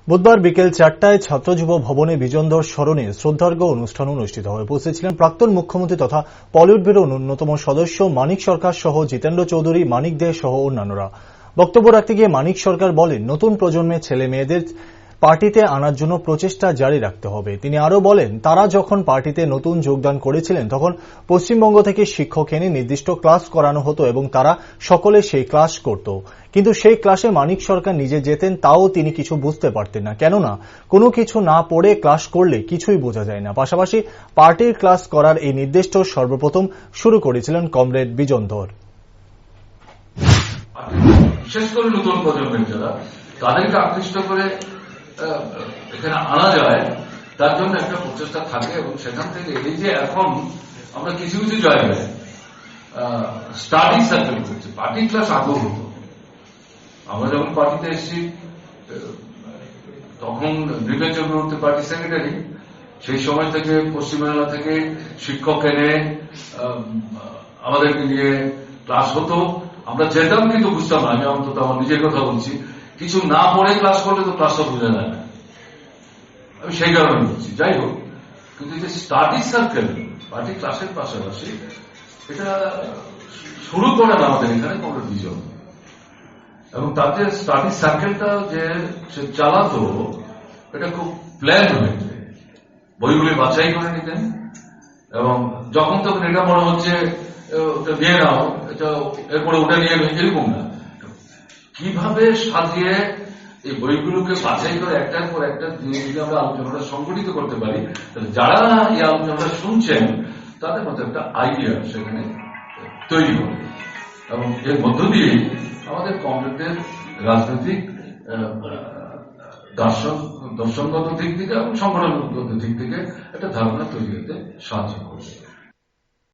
বুধবার বিকেল 4টায় ছাত্র যুব ভবনে বিজনধর স্মরণে শ্রদ্ধার্ঘ্য অনুষ্ঠান অনুষ্ঠিত হয়। উপস্থিত ছিলেন প্রাক্তন মুখ্যমন্ত্রী তথা পলিট ব্যুরোর অন্যতম সদস্য মানিক সরকার সহ জিতেন্দ্র চৌধুরী, মানিক দে সহ অন্যান্যরা। বক্তব্য রাখতে গিয়ে মানিক সরকার বলেন, নতুন প্রজন্মের ছেলে মেয়েদের পার্টিতে আনার জন্য প্রচেষ্টা জারি রাখতে হবে। তিনি আরও বলেন, তারা যখন পার্টিতে নতুন যোগদান করেছিলেন তখন পশ্চিমবঙ্গ থেকে শিক্ষক এনে নির্দিষ্ট ক্লাস করানো হতো এবং তারা সকলে সেই ক্লাস করত। কিন্তু সেই ক্লাসে মানিক সরকার নিজে যেতেন, তাও তিনি কিছু বুঝতে পারতেন না, কেননা কোনো কিছু না পড়ে ক্লাস করলে কিছুই বোঝা যায় না। পাশাপাশি পার্টির ক্লাস করার এই নির্দেশ সর্বপ্রথম শুরু করেছিলেন কমরেড বিজনধর। বিশেষ করে নতুন প্রজন্মের যারা, তাদেরকে আকৃষ্ট করে এখানে আনা যায়, তার জন্য একটা প্রচেষ্টা থাকে। এবং সেখান থেকে এই যে এখন আমরা কিছু কিছু জায়গায় স্টাডি সার্কেল করছি, পার্টি ক্লাস আগেও হতো। আমরা যখন পার্টিতে এসেছি তখন নৃপেন চক্রবর্তী পার্টি সেক্রেটারি, সেই সময় থেকে পশ্চিমবাংলা থেকে শিক্ষক এনে আমাদেরকে নিয়ে ক্লাস হতো। আমরা যেতাম কিন্তু বুঝতাম না। আমি অন্তত আমার নিজের কথা বলছি, কিছু না পড়ে ক্লাস করলে তো ক্লাসটা বোঝা যায় না। আমি সেই কারণে বলছি। যাই হোক, কিন্তু যে স্টাডি সার্কেল পার্টি ক্লাসের পাশাপাশি এটা শুরু করেন আমাদের এখানে কোনো দুজন, এবং তাতে স্টাডি সার্কেলটা যে সে চালাতো এটা খুব প্ল্যান হয়েছে। বইগুলি বাছাই করে নিতেন এবং যখন তখন এটা মনে হচ্ছে নিয়ে নাও, এটা এরপরে ওটা নিয়ে এরকম না, কিভাবে সাজিয়ে এই বইগুলোকে বাছাই করে একটার পর একটা যদি আমরা আলোচনাটা সংগঠিত করতে পারি, তাহলে যারা এই আলোচনাটা শুনছেন তাদের মধ্যে একটা আইডিয়া সেখানে তৈরি হবে। এবং এর মধ্য দিয়ে আমাদের কমরেডদের রাজনৈতিক দর্শনগত দিক থেকে এবং সংগঠনগত দিক থেকে একটা ধারণা তৈরি হতে সাহায্য করবে।